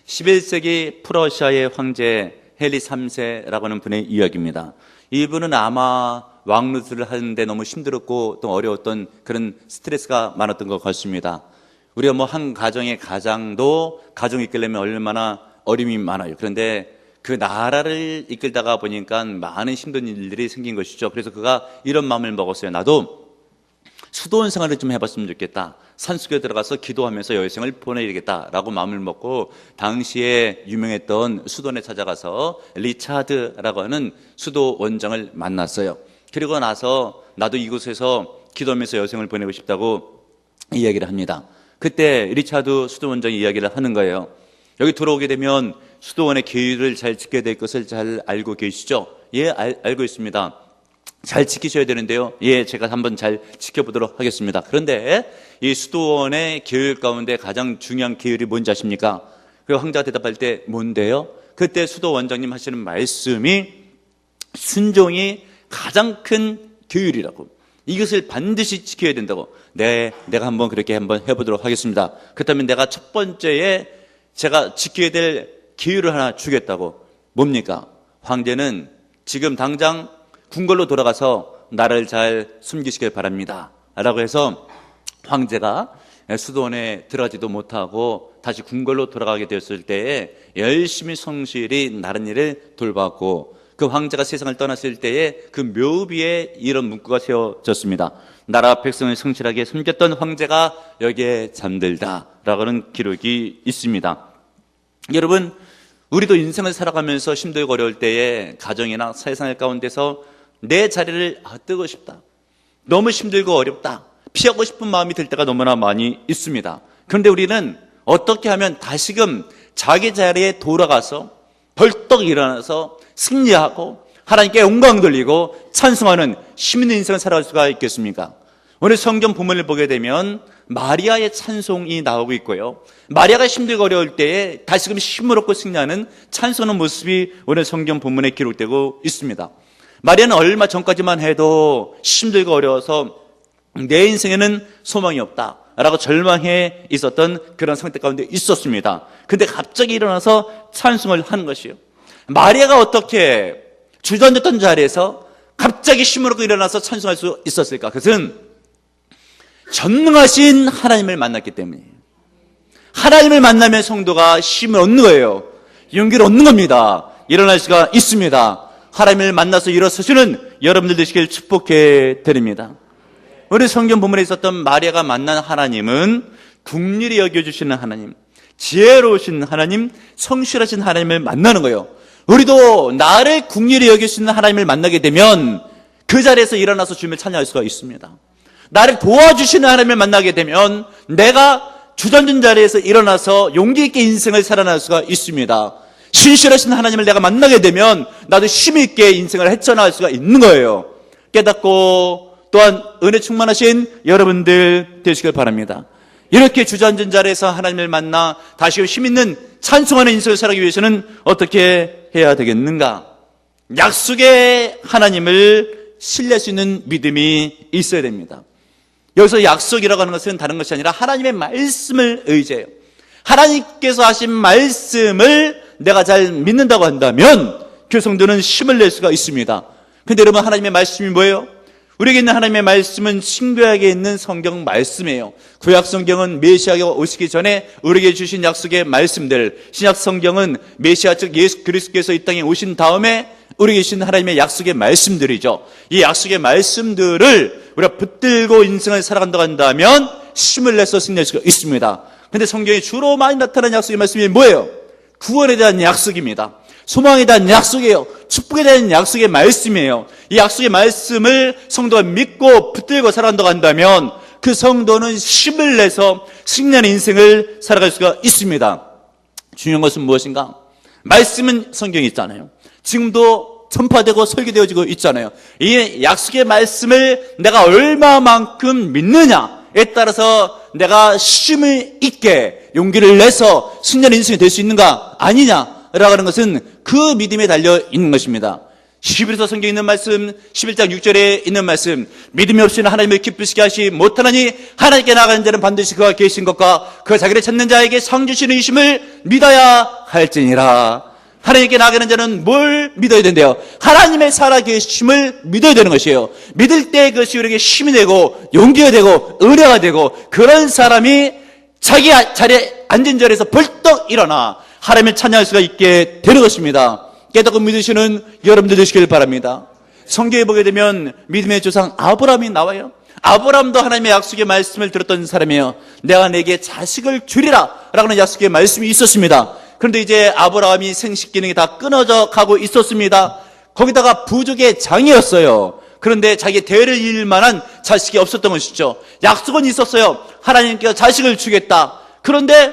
11세기 프러시아의 황제 헨리 3세라고 하는 분의 이야기입니다. 이분은 아마 왕노릇을 하는데 너무 힘들었고 또 어려웠던 그런 스트레스가 많았던 것 같습니다. 우리가 뭐 한 가정의 가장도 가정을 이끌려면 얼마나 어려움이 많아요. 그런데 그 나라를 이끌다가 보니까 많은 힘든 일들이 생긴 것이죠. 그래서 그가 이런 마음을 먹었어요. 나도 수도원 생활을 좀 해봤으면 좋겠다. 산속에 들어가서 기도하면서 여생을 보내야겠다라고 마음을 먹고 당시에 유명했던 수도원에 찾아가서 리차드라고 하는 수도 원장을 만났어요. 그리고 나서 나도 이곳에서 기도하면서 여생을 보내고 싶다고 이야기를 합니다. 그때 리차드 수도 원장이 이야기를 하는 거예요. 여기 들어오게 되면 수도원의 계율을 잘 지켜야 될 것을 잘 알고 계시죠? 예, 알고 있습니다. 잘 지키셔야 되는데요. 예, 제가 한번 잘 지켜보도록 하겠습니다. 그런데 이 수도원의 계율 가운데 가장 중요한 계율이 뭔지 아십니까? 그 황자가 대답할 때 뭔데요? 그때 수도 원장님 하시는 말씀이 순종이 가장 큰 계율이라고, 이것을 반드시 지켜야 된다고. 네, 내가 한번 그렇게 한번 해보도록 하겠습니다. 그렇다면 내가 첫 번째에 제가 지켜야 될 계율을 하나 주겠다고. 뭡니까? 황제는 지금 당장 궁궐로 돌아가서 나를 잘 숨기시길 바랍니다 라고 해서 황제가 수도원에 들어가지도 못하고 다시 궁궐로 돌아가게 되었을 때에 열심히 성실히 다른 일을 돌봤고, 그 황제가 세상을 떠났을 때에 그 묘비에 이런 문구가 세워졌습니다. 나라 백성을 성실하게 섬겼던 황제가 여기에 잠들다 라고 하는 기록이 있습니다. 여러분, 우리도 인생을 살아가면서 힘들고 어려울 때에 가정이나 세상 가운데서 내 자리를 뜨고 싶다, 너무 힘들고 어렵다, 피하고 싶은 마음이 들 때가 너무나 많이 있습니다. 그런데 우리는 어떻게 하면 다시금 자기 자리에 돌아가서 벌떡 일어나서 승리하고 하나님께 영광 돌리고 찬송하는 힘 있는 인생을 살아갈 수가 있겠습니까? 오늘 성경 본문을 보게 되면 마리아의 찬송이 나오고 있고요, 마리아가 힘들고 어려울 때에 다시금 힘을 얻고 승리하는 찬송하는 모습이 오늘 성경 본문에 기록되고 있습니다. 마리아는 얼마 전까지만 해도 힘들고 어려워서 내 인생에는 소망이 없다 라고 절망해 있었던 그런 상태 가운데 있었습니다. 근데 갑자기 일어나서 찬송을 하는 것이에요. 마리아가 어떻게 주저앉았던 자리에서 갑자기 힘을 얻고 일어나서 찬송할 수 있었을까? 그것은 전능하신 하나님을 만났기 때문이에요. 하나님을 만나면 성도가 힘을 얻는 거예요. 용기를 얻는 겁니다. 일어날 수가 있습니다. 하나님을 만나서 일어서시는 여러분들 되시길 축복해 드립니다. 우리 성경 본문에 있었던 마리아가 만난 하나님은 긍휼히 여겨주시는 하나님, 지혜로우신 하나님, 성실하신 하나님을 만나는 거예요. 우리도 나를 긍휼히 여기시는 하나님을 만나게 되면 그 자리에서 일어나서 주님을 찬양할 수가 있습니다. 나를 도와주시는 하나님을 만나게 되면 내가 주저앉은 자리에서 일어나서 용기 있게 인생을 살아날 수가 있습니다. 신실하신 하나님을 내가 만나게 되면 나도 힘있게 인생을 헤쳐나갈 수가 있는 거예요. 깨닫고 또한 은혜 충만하신 여러분들 되시길 바랍니다. 이렇게 주저앉은 자리에서 하나님을 만나 다시 힘있는 찬송하는 인생을 살아가기 위해서는 어떻게 해야 되겠는가? 약속의 하나님을 신뢰할 수 있는 믿음이 있어야 됩니다. 여기서 약속이라고 하는 것은 다른 것이 아니라 하나님의 말씀을 의지해요. 하나님께서 하신 말씀을 내가 잘 믿는다고 한다면 그 성도는 힘을 낼 수가 있습니다. 그런데 여러분, 하나님의 말씀이 뭐예요? 우리에게 있는 하나님의 말씀은 신구약에 있는 성경 말씀이에요. 구약 성경은 메시아가 오시기 전에 우리에게 주신 약속의 말씀들, 신약 성경은 메시아 즉 예수 그리스도께서 이 땅에 오신 다음에 우리에게 주신 하나님의 약속의 말씀들이죠. 이 약속의 말씀들을 우리가 붙들고 인생을 살아간다고 한다면 힘을 내서 승리할 수가 있습니다. 그런데 성경에 주로 많이 나타나는 약속의 말씀이 뭐예요? 구원에 대한 약속입니다. 소망에 대한 약속이에요. 축복에 대한 약속의 말씀이에요. 이 약속의 말씀을 성도가 믿고 붙들고 살아간다고 한다면 그 성도는 힘을 내서 승리하는 인생을 살아갈 수가 있습니다. 중요한 것은 무엇인가? 말씀은 성경에 있잖아요. 지금도 전파되고 설교되어지고 있잖아요. 이 약속의 말씀을 내가 얼마만큼 믿느냐에 따라서 내가 힘을 있게 용기를 내서 승리하는 인생이 될 수 있는가 아니냐라고 하는 것은 그 믿음에 달려 있는 것입니다. 히브리서 성경에 있는 말씀 11장 6절에 있는 말씀, 믿음이 없이는 하나님을 기쁘시게 하시 못하나니 하나님께 나가는 자는 반드시 그가 계신 것과 그 자기를 찾는 자에게 상 주시는 이심을 믿어야 할지니라. 하나님께 나가는 자는 뭘 믿어야 된대요? 하나님의 살아계심을 믿어야 되는 것이에요. 믿을 때 그것이 우리에게 힘이 되고 용기가 되고 은혜가 되고, 그런 사람이 자기 자리에 앉은 자리에서 벌떡 일어나 하나님을 찬양할 수가 있게 되는 것입니다. 깨닫고 믿으시는 여러분들 되시길 바랍니다. 성경에 보게 되면 믿음의 조상 아브라함이 나와요. 아브라함도 하나님의 약속의 말씀을 들었던 사람이에요. 내가 내게 자식을 주리라 라는 약속의 말씀이 있었습니다. 그런데 이제 아브라함이 생식 기능이 다 끊어져 가고 있었습니다. 거기다가 부족의 장이었어요. 그런데 자기 대를 이을 만한 자식이 없었던 것이죠. 약속은 있었어요. 하나님께서 자식을 주겠다. 그런데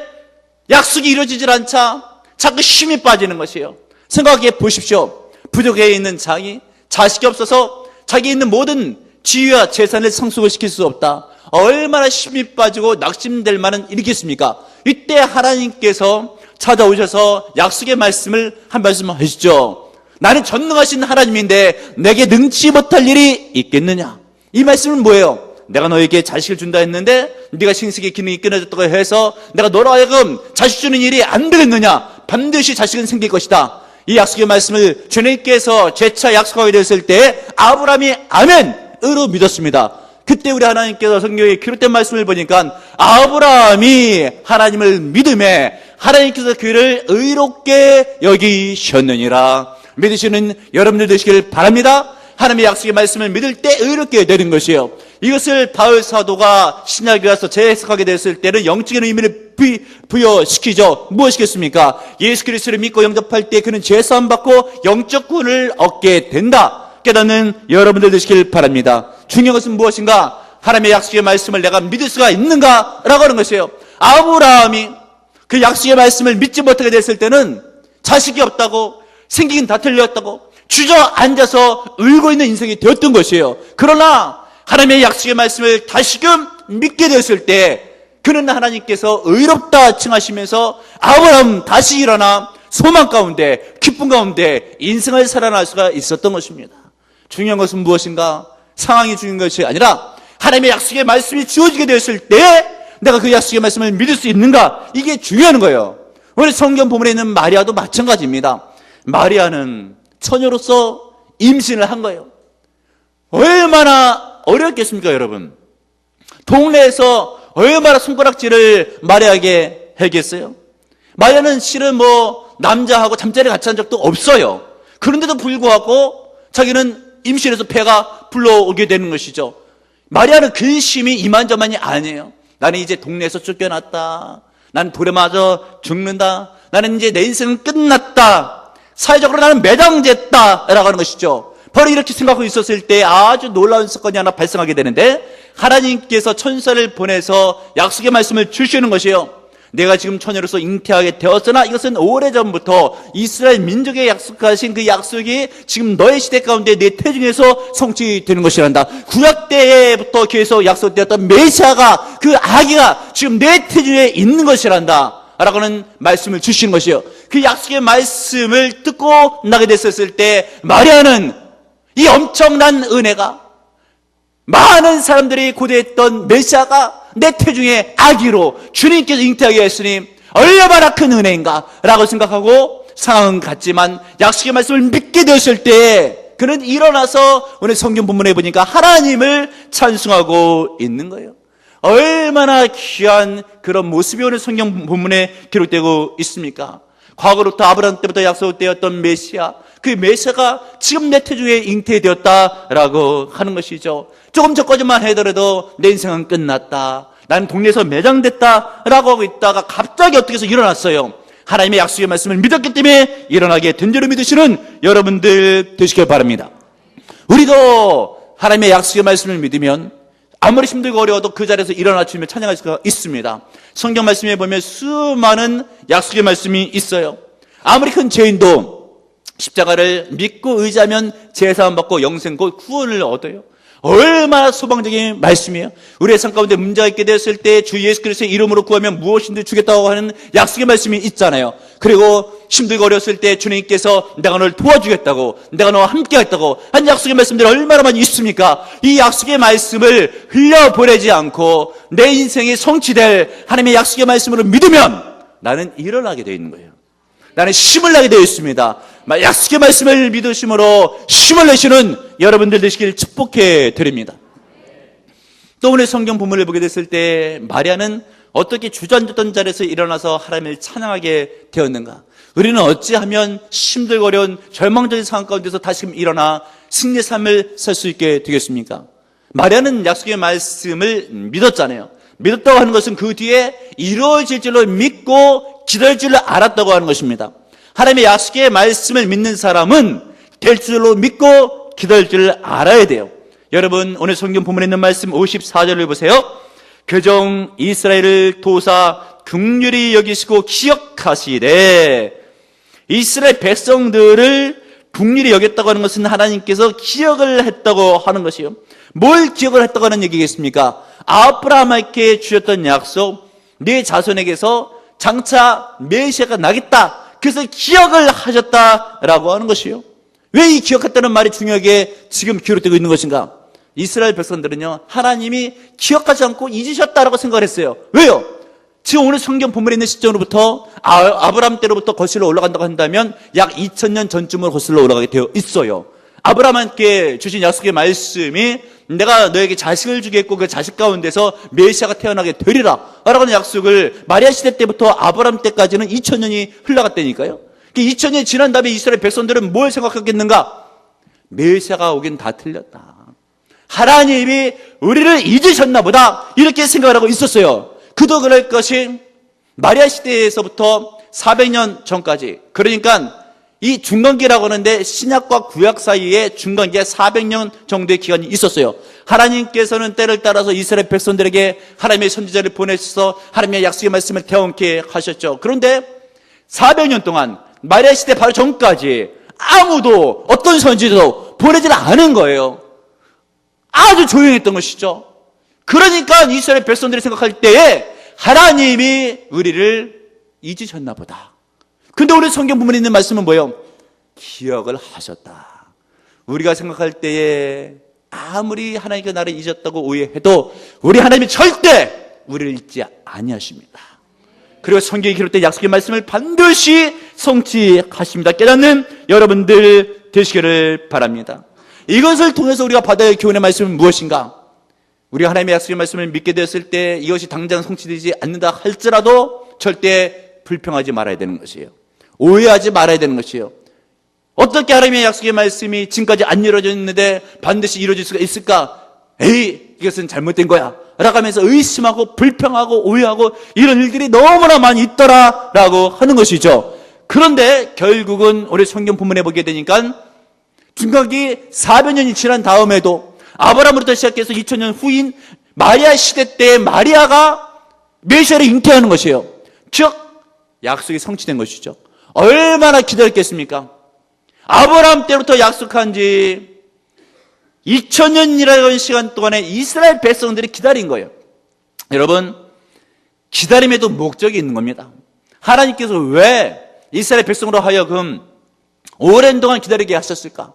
약속이 이루어지질 않자 자꾸 힘이 빠지는 것이에요. 생각해 보십시오. 부족에 있는 장이 자식이 없어서 자기 있는 모든 지위와 재산을 상속을 시킬 수 없다. 얼마나 힘이 빠지고 낙심될 만한 일이겠습니까? 이때 하나님께서 찾아오셔서 약속의 말씀을 한 말씀 하시죠. 나는 전능하신 하나님인데 내게 능치 못할 일이 있겠느냐? 이 말씀은 뭐예요? 내가 너에게 자식을 준다 했는데 네가 생식의 기능이 끊어졌다고 해서 내가 너로 하여금 자식 주는 일이 안 되겠느냐? 반드시 자식은 생길 것이다. 이 약속의 말씀을 주님께서 재차 약속하게 됐을 때 아브라함이 아멘으로 믿었습니다. 그때 우리 하나님께서 성경에 기록된 말씀을 보니까 아브라함이 하나님을 믿음에 하나님께서 그를 의롭게 여기셨느니라. 믿으시는 여러분들 되시길 바랍니다. 하나님의 약속의 말씀을 믿을 때 의롭게 되는 것이에요. 이것을 바울 사도가 신약에 와서 재해석하게 됐을 때는 영적인 의미를 부여시키죠. 무엇이겠습니까? 예수 그리스도를 믿고 영접할 때 그는 죄사함 받고 영적 구원을 얻게 된다. 깨닫는 여러분들 되시길 바랍니다. 중요한 것은 무엇인가? 하나님의 약속의 말씀을 내가 믿을 수가 있는가라고 하는 것이에요. 아브라함이 그 약속의 말씀을 믿지 못하게 됐을 때는 자식이 없다고, 생기긴 다 틀렸다고 주저앉아서 울고 있는 인생이 되었던 것이에요. 그러나 하나님의 약속의 말씀을 다시금 믿게 되었을 때 그는 하나님께서 의롭다 칭하시면서 아브라함 다시 일어나 소망 가운데, 기쁨 가운데 인생을 살아날 수가 있었던 것입니다. 중요한 것은 무엇인가? 상황이 중요한 것이 아니라 하나님의 약속의 말씀이 주어지게 되었을 때 내가 그 약속의 말씀을 믿을 수 있는가? 이게 중요한 거예요. 오늘 성경 본문에 있는 마리아도 마찬가지입니다. 마리아는 처녀로서 임신을 한 거예요. 얼마나 어렵겠습니까, 여러분? 동네에서 얼마나 손가락질을 마리아에게 하겠어요? 마리아는 실은 남자하고 잠자리 같이 한 적도 없어요. 그런데도 불구하고 자기는 임신해서 배가 불러오게 되는 것이죠. 마리아는 근심이 이만저만이 아니에요. 나는 이제 동네에서 쫓겨났다. 나는 돌에 맞아 죽는다. 나는 이제 내 인생은 끝났다. 사회적으로 나는 매장됐다 라고 하는 것이죠. 바로 이렇게 생각하고 있었을 때 아주 놀라운 사건이 하나 발생하게 되는데, 하나님께서 천사를 보내서 약속의 말씀을 주시는 것이에요. 내가 지금 처녀로서 잉태하게 되었으나 이것은 오래전부터 이스라엘 민족에 약속하신 그 약속이 지금 너의 시대 가운데 내 태중에서 성취되는 것이란다. 구약 때부터 계속 약속되었던 메시아가, 그 아기가 지금 내 태중에 있는 것이란다 라고는 말씀을 주시는 것이에요. 그 약속의 말씀을 듣고 나게 됐었을 때 마리아는 이 엄청난 은혜가, 많은 사람들이 고대했던 메시아가 내 태중에 아기로 주님께서 잉태하게 했으니 얼마나 큰 은혜인가 라고 생각하고 상황은 같지만 약속의 말씀을 믿게 되었을 때 그는 일어나서 오늘 성경 본문에 보니까 하나님을 찬송하고 있는 거예요. 얼마나 귀한 그런 모습이 오늘 성경 본문에 기록되고 있습니까? 과거로부터 아브라함 때부터 약속되었던 메시아, 그 메시아가 지금 내 태중에 잉태되었다라고 하는 것이죠. 조금 전까지만 하더라도 내 인생은 끝났다, 나는 동네에서 매장됐다라고 하고 있다가 갑자기 어떻게 해서 일어났어요. 하나님의 약속의 말씀을 믿었기 때문에 일어나게 된 줄을 믿으시는 여러분들 되시길 바랍니다. 우리도 하나님의 약속의 말씀을 믿으면 아무리 힘들고 어려워도 그 자리에서 일어나 주님을 찬양할 수가 있습니다. 성경 말씀에 보면 수많은 약속의 말씀이 있어요. 아무리 큰 죄인도 십자가를 믿고 의지하면 제사함 받고 영생 곧 구원을 얻어요. 얼마나 소망적인 말씀이에요. 우리의 삶 가운데 문제가 있게 되었을 때 주 예수 그리스도의 이름으로 구하면 무엇인지 주겠다고 하는 약속의 말씀이 있잖아요. 그리고 힘들고 어렸을 때 주님께서 내가 너를 도와주겠다고, 내가 너와 함께 하겠다고 한 약속의 말씀들이 얼마나 많이 있습니까? 이 약속의 말씀을 흘려보내지 않고 내 인생이 성취될 하나님의 약속의 말씀으로 믿으면 나는 일어나게 되어 있는 거예요. 나는 힘을 나게 되어 있습니다. 약속의 말씀을 믿으심으로 힘을 내시는 여러분들 되시길 축복해 드립니다. 또 오늘 성경 본문을 보게 됐을 때 마리아는 어떻게 주저앉았던 자리에서 일어나서 하나님을 찬양하게 되었는가? 우리는 어찌하면 힘들고 어려운 절망적인 상황 가운데서 다시금 일어나 승리의 삶을 살 수 있게 되겠습니까? 마리아는 약속의 말씀을 믿었잖아요. 믿었다고 하는 것은 그 뒤에 이루어질 줄로 믿고 기다릴 줄을 알았다고 하는 것입니다. 하나님의 약속의 말씀을 믿는 사람은 될 줄로 믿고 기다릴 줄을 알아야 돼요. 여러분, 오늘 성경 본문에 있는 말씀 54절을 보세요. 그종 이스라엘을 도사 긍휼히 여기시고 기억하시되, 이스라엘 백성들을 긍휼히 여겼다고 하는 것은 하나님께서 기억을 했다고 하는 것이요. 뭘 기억을 했다고 하는 얘기겠습니까? 아브라함에게 주셨던 약속, 네 자손에게서 장차 메시아가 나겠다, 그래서 기억을 하셨다라고 하는 것이요. 왜 이 기억했다는 말이 중요하게 지금 기록되고 있는 것인가? 이스라엘 백성들은요, 하나님이 기억하지 않고 잊으셨다라고 생각을 했어요. 왜요? 지금 오늘 성경 본문에 있는 시점으로부터 아브라함 때로부터 거슬러 올라간다고 한다면 약 2000년 전쯤으로 거슬러 올라가게 되어 있어요. 아브라함께 주신 약속의 말씀이 내가 너에게 자식을 주겠고 그 자식 가운데서 메시아가 태어나게 되리라 라고 하는 약속을 마리아 시대 때부터 아브라함 때까지는 2000년이 흘러갔다니까요. 2000년이 지난 다음에 이스라엘 백성들은 뭘 생각했겠는가? 메시아가 오긴 다 틀렸다. 하나님이 우리를 잊으셨나 보다, 이렇게 생각을 하고 있었어요. 그도 그럴 것이 마리아 시대에서부터 400년 전까지, 그러니까 이 중간기라고 하는데 신약과 구약 사이에 중간기에 400년 정도의 기간이 있었어요. 하나님께서는 때를 따라서 이스라엘 백성들에게 하나님의 선지자를 보내셔서 하나님의 약속의 말씀을 대언케 하셨죠. 그런데 400년 동안 마리아 시대 바로 전까지 아무도 어떤 선지자도 보내질 않은 거예요. 아주 조용했던 것이죠. 그러니까 이스라엘 백성들이 생각할 때에 하나님이 우리를 잊으셨나 보다. 근데 우리 성경 부분에 있는 말씀은 뭐예요? 기억을 하셨다. 우리가 생각할 때에 아무리 하나님께 나를 잊었다고 오해해도 우리 하나님이 절대 우리를 잊지 아니하십니다. 그리고 성경에 기록된 약속의 말씀을 반드시 성취하십니다. 깨닫는 여러분들 되시기를 바랍니다. 이것을 통해서 우리가 받아야 할 교훈의 말씀은 무엇인가? 우리가 하나님의 약속의 말씀을 믿게 되었을 때 이것이 당장 성취되지 않는다 할지라도 절대 불평하지 말아야 되는 것이에요. 오해하지 말아야 되는 것이에요. 어떻게 하나님의 약속의 말씀이 지금까지 안 이루어졌는데 반드시 이루어질 수가 있을까? 에이, 이것은 잘못된 거야 라고 하면서 의심하고 불평하고 오해하고 이런 일들이 너무나 많이 있더라라고 하는 것이죠. 그런데 결국은 우리 성경 본문에 보게 되니까 중간기 400년이 지난 다음에도 아브라함으로부터 시작해서 2000년 후인 마리아 시대 때 마리아가 메시아를 잉태하는 것이에요. 즉 약속이 성취된 것이죠. 얼마나 기다렸겠습니까? 아브라함 때부터 약속한 지 2000년이라는 시간 동안에 이스라엘 백성들이 기다린 거예요. 여러분, 기다림에도 목적이 있는 겁니다. 하나님께서 왜 이스라엘 백성으로 하여금 오랜 동안 기다리게 하셨을까?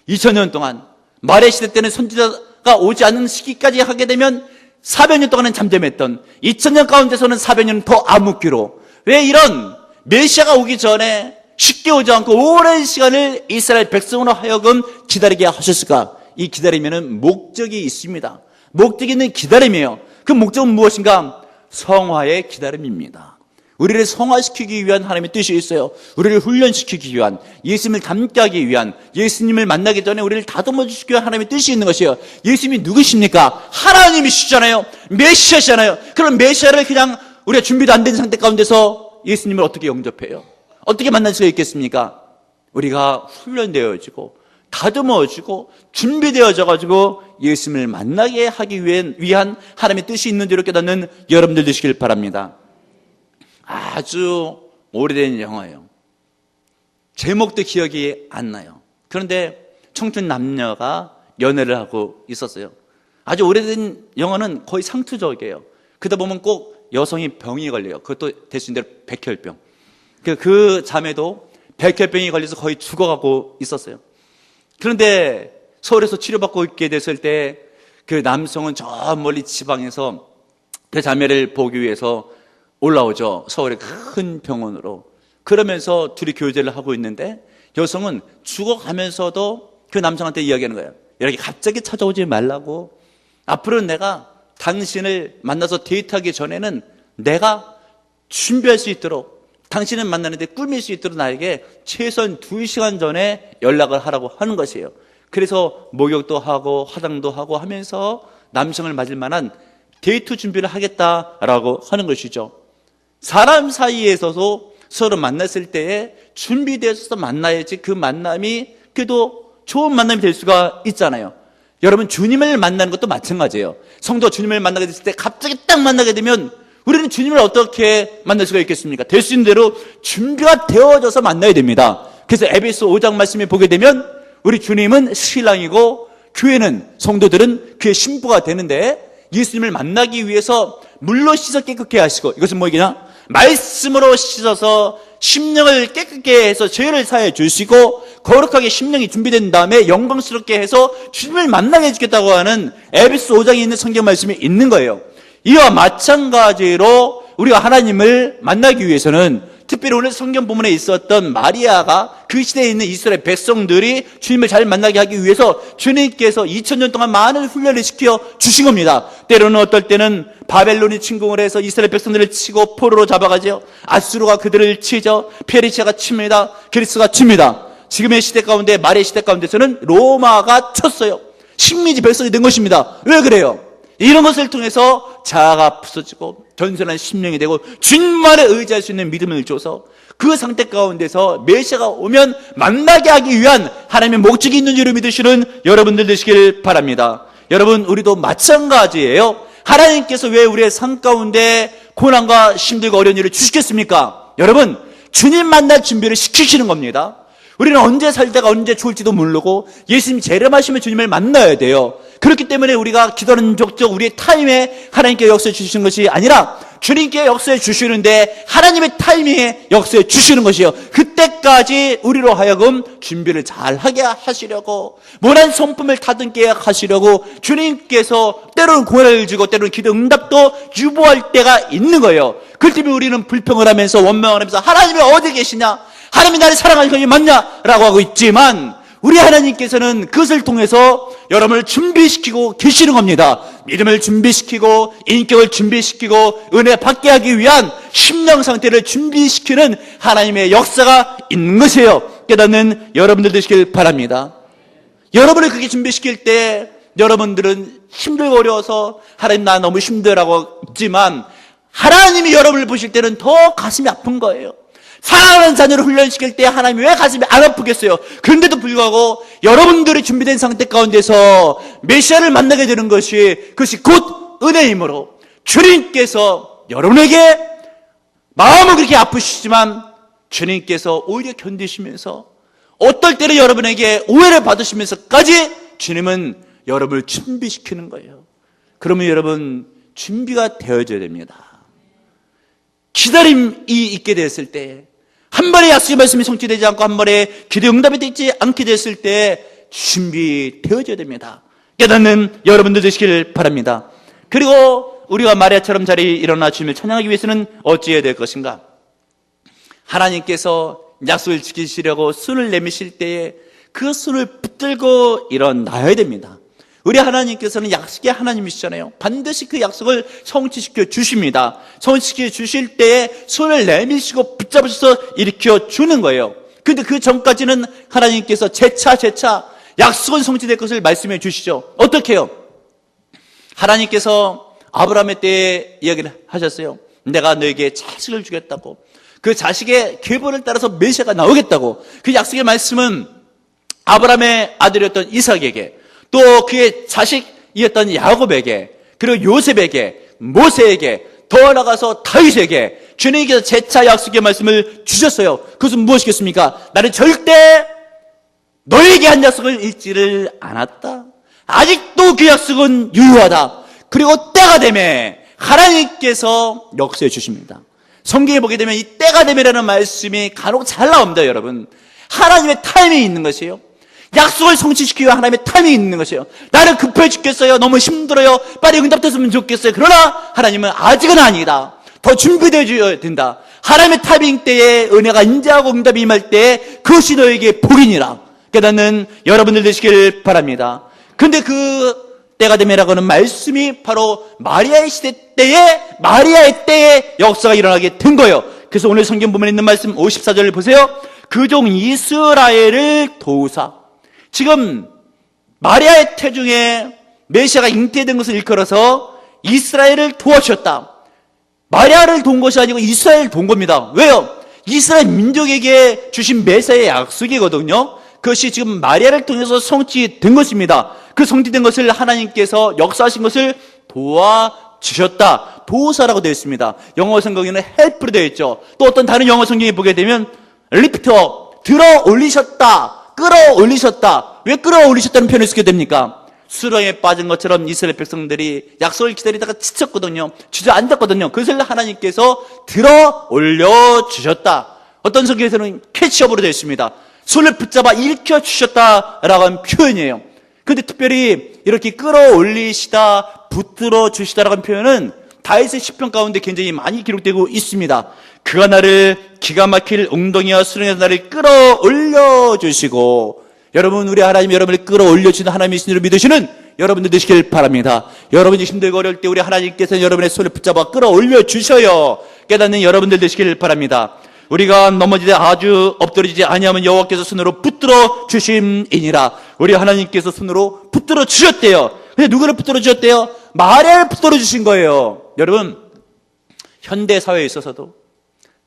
2000년 동안 마리아 시대 때는 선지자가 오지 않는 시기까지 하게 되면 400년 동안은 잠잠했던 2000년 가운데서는 400년 더 암묵기로, 왜 이런 메시아가 오기 전에 쉽게 오지 않고 오랜 시간을 이스라엘 백성으로 하여금 기다리게 하셨을까? 이 기다림에는 목적이 있습니다. 목적이 있는 기다림이에요. 그 목적은 무엇인가? 성화의 기다림입니다. 우리를 성화시키기 위한 하나님의 뜻이 있어요. 우리를 훈련시키기 위한, 예수님을 닮게 하기 위한, 예수님을 만나기 전에 우리를 다듬어 주시기 위한 하나님의 뜻이 있는 것이에요. 예수님이 누구십니까? 하나님이시잖아요. 메시아시잖아요. 그럼 메시아를 그냥 우리가 준비도 안 된 상태 가운데서 예수님을 어떻게 영접해요? 어떻게 만날 수가 있겠습니까? 우리가 훈련되어지고 다듬어지고 준비되어져가지고 예수님을 만나게 하기 위한 하나님의 뜻이 있는 줄을 깨닫는 여러분들 되시길 바랍니다. 아주 오래된 영화예요. 제목도 기억이 안 나요. 그런데 청춘 남녀가 연애를 하고 있었어요. 아주 오래된 영화는 거의 상투적이에요. 그러다 보면 꼭 여성이 병이 걸려요. 그것도 대신대로 백혈병. 그 자매도 백혈병이 걸려서 거의 죽어가고 있었어요. 그런데 서울에서 치료받고 있게 됐을 때 그 남성은 저 멀리 지방에서 그 자매를 보기 위해서 올라오죠. 서울의 큰 병원으로. 그러면서 둘이 교제를 하고 있는데 여성은 죽어가면서도 그 남성한테 이야기하는 거예요. 이렇게 갑자기 찾아오지 말라고. 앞으로는 내가 당신을 만나서 데이트하기 전에는 내가 준비할 수 있도록, 당신을 만나는데 꾸밀 수 있도록 나에게 최소한 2시간 전에 연락을 하라고 하는 것이에요. 그래서 목욕도 하고 화장도 하고 하면서 남성을 맞을 만한 데이트 준비를 하겠다라고 하는 것이죠. 사람 사이에서도 서로 만났을 때에 준비되어서 만나야지 그 만남이 그래도 좋은 만남이 될 수가 있잖아요. 여러분, 주님을 만나는 것도 마찬가지예요. 성도 주님을 만나게 됐을 때 갑자기 딱 만나게 되면 우리는 주님을 어떻게 만날 수가 있겠습니까? 될 수 있는 대로 준비가 되어져서 만나야 됩니다. 그래서 에베소 5장 말씀에 보게 되면 우리 주님은 신랑이고 교회는, 성도들은 그의 신부가 되는데 예수님을 만나기 위해서 물로 씻어 깨끗게 하시고, 이것은 뭐이냐? 말씀으로 씻어서 심령을 깨끗게 해서 죄를 사해 주시고 거룩하게 심령이 준비된 다음에 영광스럽게 해서 주님을 만나게 해주겠다고 하는 에베소 5장에 있는 성경 말씀이 있는 거예요. 이와 마찬가지로 우리가 하나님을 만나기 위해서는, 특별히 오늘 성경 본문에 있었던 마리아가 그 시대에 있는 이스라엘 백성들이 주님을 잘 만나게 하기 위해서 주님께서 2000년 동안 많은 훈련을 시켜 주신 겁니다. 때로는 어떨 때는 바벨론이 침공을 해서 이스라엘 백성들을 치고 포로로 잡아가죠. 아수르가 그들을 치죠. 페르시아가 칩니다. 그리스가 칩니다. 지금의 시대 가운데, 말의 시대 가운데서는 로마가 쳤어요. 식민지 백성이 된 것입니다. 왜 그래요? 이런 것을 통해서 자아가 부서지고 견선한 심령이 되고 주님만에 의지할 수 있는 믿음을 줘서 그 상태 가운데서 메시아가 오면 만나게 하기 위한 하나님의 목적이 있는 줄을 믿으시는 여러분들 되시길 바랍니다. 여러분, 우리도 마찬가지예요. 하나님께서 왜 우리의 삶 가운데 고난과 힘들고 어려운 일을 주시겠습니까? 여러분, 주님 만날 준비를 시키시는 겁니다. 우리는 언제 살다가 언제 죽을지도 모르고 예수님 재림하시면 주님을 만나야 돼요. 그렇기 때문에 우리가 기도하는 족적 우리의 타임에 하나님께 역사해 주시는 것이 아니라 주님께 역사해 주시는데 하나님의 타이밍에 역사해 주시는 것이요. 그때까지 우리로 하여금 준비를 잘하게 하시려고, 모난 성품을 다듬게 하시려고 주님께서 때로는 고난을 주고 때로는 기도 응답도 유보할 때가 있는 거예요. 그렇기 때문에 우리는 불평을 하면서 원망을 하면서 하나님이 어디 계시냐, 하나님이 나를 사랑하는 것이 맞냐라고 하고 있지만, 우리 하나님께서는 그것을 통해서 여러분을 준비시키고 계시는 겁니다. 믿음을 준비시키고 인격을 준비시키고 은혜 받게 하기 위한 심령 상태를 준비시키는 하나님의 역사가 있는 것이에요. 깨닫는 여러분들 되시길 바랍니다. 여러분을 그렇게 준비시킬 때 여러분들은 힘들고 어려워서 하나님 나 너무 힘들어라고 있지만, 하나님이 여러분을 보실 때는 더 가슴이 아픈 거예요. 사랑하는 자녀를 훈련시킬 때 하나님이 왜 가슴이 안 아프겠어요? 그런데도 불구하고 여러분들이 준비된 상태 가운데서 메시아를 만나게 되는 그것이 곧 은혜이므로 주님께서 여러분에게 마음은 그렇게 아프시지만 주님께서 오히려 견디시면서 어떨 때는 여러분에게 오해를 받으시면서까지 주님은 여러분을 준비시키는 거예요. 그러면 여러분, 준비가 되어져야 됩니다. 기다림이 있게 됐을 때, 한 번에 약속의 말씀이 성취되지 않고 한 번에 기도 응답이 되지 않게 됐을 때 준비되어져야 됩니다. 깨닫는 여러분들 되시길 바랍니다. 그리고 우리가 마리아처럼 자리에 일어나 주님을 찬양하기 위해서는 어찌해야 될 것인가? 하나님께서 약속을 지키시려고 손을 내미실 때에 그 손을 붙들고 일어나야 됩니다. 우리 하나님께서는 약속의 하나님이시잖아요. 반드시 그 약속을 성취시켜 주십니다. 성취시켜 주실 때에 손을 내미시고 붙잡으셔서 일으켜 주는 거예요. 그런데 그 전까지는 하나님께서 재차 약속은 성취될 것을 말씀해 주시죠. 어떻게 해요? 하나님께서 아브라함의 때에 이야기를 하셨어요. 내가 너에게 자식을 주겠다고. 그 자식의 계보를 따라서 메시아가 나오겠다고. 그 약속의 말씀은 아브라함의 아들이었던 이삭에게, 또 그의 자식이었던 야곱에게, 그리고 요셉에게, 모세에게, 더 나아가서 다윗에게 주님께서 재차 약속의 말씀을 주셨어요. 그것은 무엇이겠습니까? 나는 절대 너에게 한 약속을 잊지를 않았다. 아직도 그 약속은 유효하다. 그리고 때가 되매 하나님께서 역사해 주십니다. 성경에 보게 되면 이 때가 되면이라는 말씀이 간혹 잘 나옵니다, 여러분. 하나님의 타이밍이 있는 것이에요. 약속을 성취시키기 위한 하나님의 타이밍이 있는 것이에요. 나는 급해 죽겠어요. 너무 힘들어요. 빨리 응답됐으면 좋겠어요. 그러나 하나님은 아직은 아니다. 더 준비되어야 된다. 하나님의 타이밍 때에 은혜가 인자하고 응답이 임할 때 그것이 너에게 복이니라 깨닫는 여러분들 되시길 바랍니다. 근데 그 때가 되면이라고 하는 말씀이 바로 마리아의 시대 때에, 마리아의 때에 역사가 일어나게 된 거예요. 그래서 오늘 성경 부분에 있는 말씀 54절을 보세요. 그 종 이스라엘을 도우사. 지금 마리아의 태중에 메시아가 잉태된 것을 일컬어서 이스라엘을 도와주셨다. 마리아를 도운 것이 아니고 이스라엘을 도운 겁니다. 왜요? 이스라엘 민족에게 주신 메시아의 약속이거든요. 그것이 지금 마리아를 통해서 성취된 것입니다. 그 성취된 것을 하나님께서 역사하신 것을 도와주셨다. 도우사라고 되어 있습니다. 영어 성경에는 help로 되어 있죠. 또 어떤 다른 영어 성경에 보게 되면 lift up, 들어 올리셨다. 끌어올리셨다. 왜 끌어올리셨다는 표현을 쓰게 됩니까? 수렁에 빠진 것처럼 이스라엘 백성들이 약속을 기다리다가 지쳤거든요. 주저앉았거든요. 그것을 하나님께서 들어 올려주셨다. 어떤 성경에서는 캐치업으로 되어 있습니다. 손을 붙잡아 일으켜주셨다라고 하는 표현이에요. 그런데 특별히 이렇게 끌어올리시다, 붙들어 주시다라고 하는 표현은 다윗의 시편 가운데 굉장히 많이 기록되고 있습니다. 그가 나를 기가 막힐 웅덩이와 수렁에서 나를 끌어올려 주시고, 여러분, 우리 하나님이 여러분을 끌어올려 주시는 하나님이신 줄 믿으시는 여러분들 되시길 바랍니다. 여러분이 힘들고 어려울 때 우리 하나님께서 여러분의 손을 붙잡아 끌어올려 주셔요. 깨닫는 여러분들 되시길 바랍니다. 우리가 넘어지되 아주 엎드러지지 아니하면 여호와께서 손으로 붙들어 주심이니라. 우리 하나님께서 손으로 붙들어 주셨대요. 근데 누구를 붙들어 주셨대요? 마리아를 붙들어 주신 거예요. 여러분, 현대 사회에 있어서도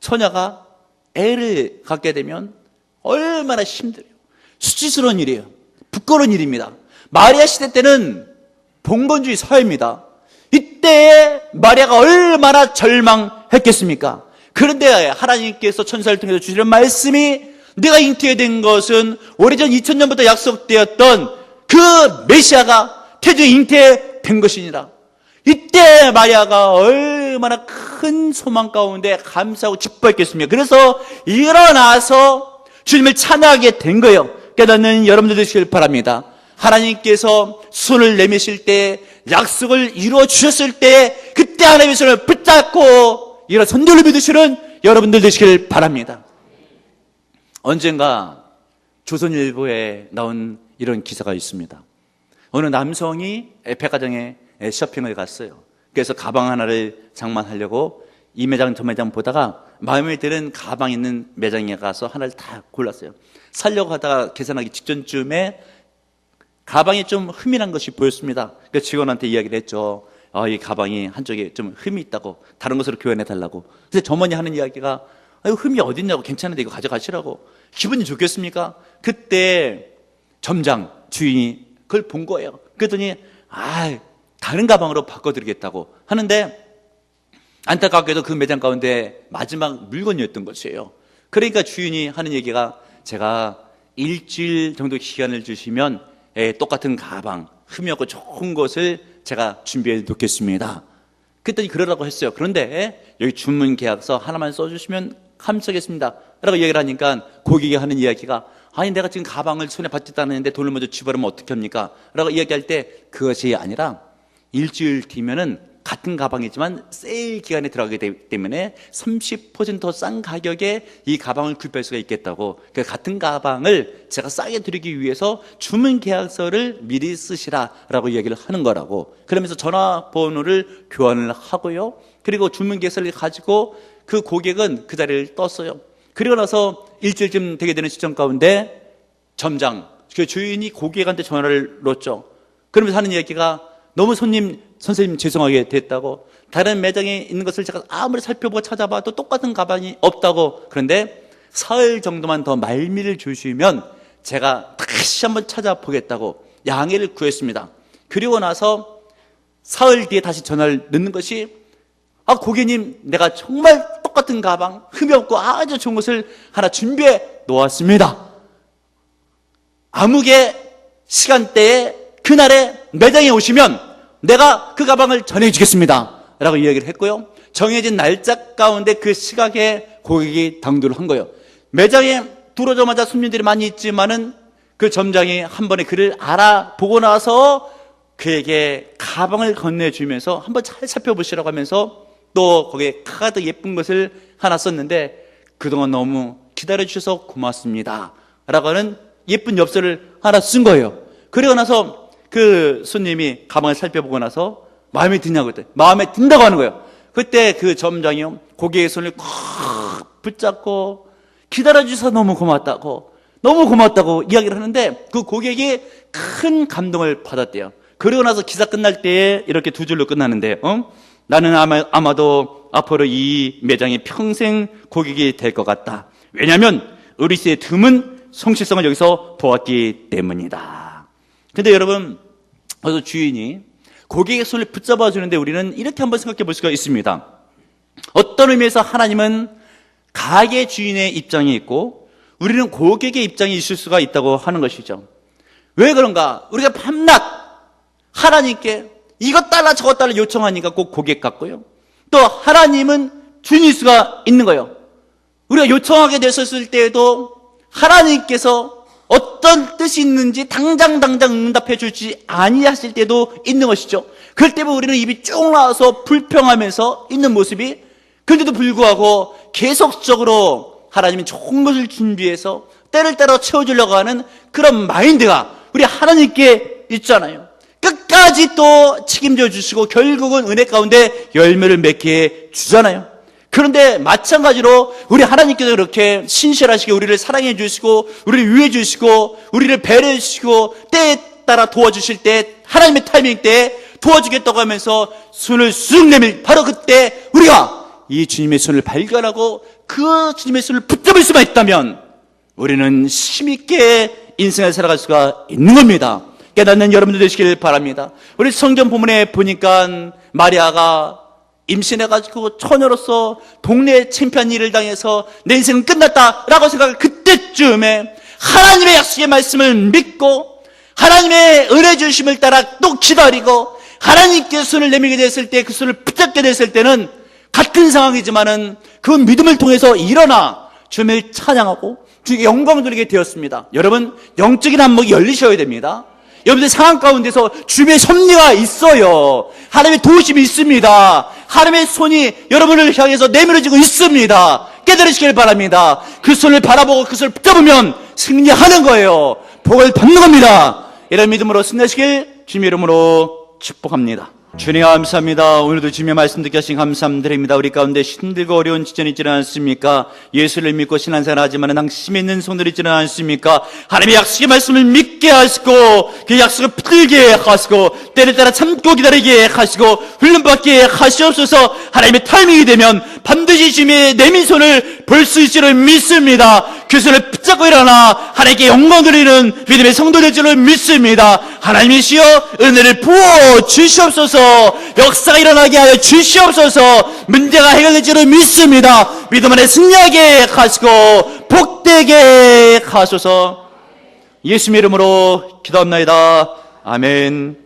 처녀가 애를 갖게 되면 얼마나 힘들어요. 수치스러운 일이에요. 부끄러운 일입니다. 마리아 시대 때는 봉건주의 사회입니다. 이때에 마리아가 얼마나 절망했겠습니까? 그런데 하나님께서 천사를 통해서 주시는 말씀이, 내가 잉태된 것은 오래전 2000년부터 약속되었던 그 메시아가 태중에 잉태된 것이니라. 이때 마리아가 얼마나 큰 소망 가운데 감사하고 기뻐했겠습니까? 그래서 일어나서 주님을 찬양하게 된 거예요. 깨닫는 여러분들 되시길 바랍니다. 하나님께서 손을 내미실 때, 약속을 이루어 주셨을 때, 그때 하나님의 손을 붙잡고 일어선 줄로 믿으시는 여러분들 되시길 바랍니다. 언젠가 조선일보에 나온 이런 기사가 있습니다. 어느 남성이 백화점에 쇼핑을 갔어요. 그래서 가방 하나를 장만하려고 이 매장 저 매장 보다가 마음에 드는 가방 있는 매장에 가서 하나를 다 골랐어요. 사려고 하다가 계산하기 직전쯤에 가방에 좀 흠이 난 것이 보였습니다. 그래서 직원한테 이야기를 했죠. 이 가방이 한쪽에 좀 흠이 있다고, 다른 것으로 교환해 달라고. 근데 점원이 하는 이야기가, 흠이 어딨냐고, 괜찮은데 이거 가져가시라고. 기분이 좋겠습니까? 그때 점장 주인이 그걸 본 거예요. 그랬더니 다른 가방으로 바꿔드리겠다고 하는데, 안타깝게도 그 매장 가운데 마지막 물건이었던 것이에요. 그러니까 주인이 하는 얘기가, 제가 일주일 정도 기간을 주시면 똑같은 가방, 흠이 없고 좋은 것을 제가 준비해 놓겠습니다. 그랬더니 그러라고 했어요. 그런데 여기 주문 계약서 하나만 써주시면 감사하겠습니다 라고 얘기를 하니까 고객이 하는 이야기가, 아니 내가 지금 가방을 손에 받지도 않았는데 돈을 먼저 지불하면 어떻게 합니까? 라고 이야기할 때, 그것이 아니라 일주일 뒤면은 같은 가방이지만 세일 기간에 들어가게 되기 때문에 30% 더 싼 가격에 이 가방을 구입할 수가 있겠다고, 그 같은 가방을 제가 싸게 드리기 위해서 주문 계약서를 미리 쓰시라라고 이야기를 하는 거라고. 그러면서 전화번호를 교환을 하고요, 그리고 주문 계약서를 가지고 그 고객은 그 자리를 떴어요. 그리고 나서 일주일쯤 되게 되는 시점 가운데 점장, 그 주인이 고객한테 전화를 놓죠. 그러면서 하는 이야기가, 너무 선생님 죄송하게 됐다고, 다른 매장에 있는 것을 제가 아무리 살펴보고 찾아봐도 똑같은 가방이 없다고. 그런데 사흘 정도만 더 말미를 주시면 제가 다시 한번 찾아보겠다고 양해를 구했습니다. 그리고 나서 사흘 뒤에 다시 전화를 넣는 것이, 고객님, 내가 정말 똑같은 가방, 흠이 없고 아주 좋은 것을 하나 준비해 놓았습니다. 아무개 시간대에 그날에 매장에 오시면 내가 그 가방을 전해주겠습니다 라고 이야기를 했고요, 정해진 날짜 가운데 그 시각에 고객이 당도를 한 거예요. 매장에 들어오자마자 손님들이 많이 있지만은 그 점장이 한 번에 그를 알아보고 나서 그에게 가방을 건네주면서 한번 잘 살펴보시라고 하면서 또 거기에 카드 예쁜 것을 하나 썼는데 그동안 너무 기다려주셔서 고맙습니다 라고 하는 예쁜 엽서를 하나 쓴 거예요. 그리고 나서 그 손님이 가방을 살펴보고 나서 마음에 드냐고 했더니 마음에 든다고 하는 거예요. 그때 그 점장이요, 고객의 손을 콕 붙잡고 기다려주셔서 너무 고맙다고 이야기를 하는데 그 고객이 큰 감동을 받았대요. 그리고 나서 기사 끝날 때에 이렇게 두 줄로 끝나는데, 나는 아마도 앞으로 이 매장이 평생 고객이 될 것 같다. 왜냐하면 어리스의 드문 성실성을 여기서 보았기 때문이다. 근데 여러분, 그래서 주인이 고객의 손을 붙잡아 주는데 우리는 이렇게 한번 생각해 볼 수가 있습니다. 어떤 의미에서 하나님은 가게 주인의 입장이 있고 우리는 고객의 입장이 있을 수가 있다고 하는 것이죠. 왜 그런가? 우리가 밤낮 하나님께 이것 달라 저것 달라 요청하니까 꼭 고객 같고요. 또 하나님은 주인일 수가 있는 거예요. 우리가 요청하게 됐었을 때에도 하나님께서 어떤 뜻이 있는지 당장 응답해 주지 아니하실 때도 있는 것이죠. 그럴 때면 우리는 입이 쭉 나와서 불평하면서 있는 모습이, 그런데도 불구하고 계속적으로 하나님이 좋은 것을 준비해서 때를 따라 채워주려고 하는 그런 마인드가 우리 하나님께 있잖아요. 끝까지 또 책임져 주시고 결국은 은혜 가운데 열매를 맺게 주잖아요. 그런데 마찬가지로 우리 하나님께서 그렇게 신실하시게 우리를 사랑해 주시고 우리를 위해 주시고 우리를 배려해 주시고 때에 따라 도와주실 때, 하나님의 타이밍 때 도와주겠다고 하면서 손을 쑥 내밀 바로 그때 우리가 이 주님의 손을 발견하고 그 주님의 손을 붙잡을 수만 있다면 우리는 힘있게 인생을 살아갈 수가 있는 겁니다. 깨닫는 여러분들 되시길 바랍니다. 우리 성경 본문에 보니까 마리아가 임신해가지고 처녀로서 동네 창피한 일을 당해서 내 인생은 끝났다라고 생각할 그때쯤에 하나님의 약속의 말씀을 믿고 하나님의 은혜 주심을 따라 또 기다리고 하나님께 손을 내밀게 됐을 때, 그 손을 붙잡게 됐을 때는 같은 상황이지만은 그 믿음을 통해서 일어나 주님을 찬양하고 주님께 영광 돌리게 되었습니다. 여러분, 영적인 안목이 열리셔야 됩니다. 여러분들 상황 가운데서 주님의 섭리가 있어요. 하나님의 도우심이 있습니다. 하나님의 손이 여러분을 향해서 내밀어지고 있습니다. 깨달으시길 바랍니다. 그 손을 바라보고 그 손을 붙잡으면 승리하는 거예요. 복을 받는 겁니다. 이런 믿음으로 승리하시길 주님의 이름으로 축복합니다. 주님 감사합니다. 오늘도 주님의 말씀 듣게 하신 감사드립니다. 우리 가운데 힘들고 어려운 지전이 있지는 않습니까? 예수를 믿고 신앙생활 하지만 항심 있는 손들이 있지는 않습니까? 하나님의 약속의 말씀을 믿게 하시고 그 약속을 붙들게 하시고 때를 따라 참고 기다리게 하시고 훈련받게 하시옵소서. 하나님의 타이밍이 되면 반드시 주님의 내민 손을 볼 수 있을 줄 믿습니다. 그 손을 붙잡고 일어나 하나님께 영광 드리는 믿음의 성도 될 줄을 믿습니다. 하나님이시여 은혜를 부어 주시옵소서. 역사가 일어나게 하여 주시옵소서. 문제가 해결될 줄을 믿습니다. 믿음 안에 승리하게 하시고 복되게 하소서. 예수님의 이름으로 기도합나이다. 아멘.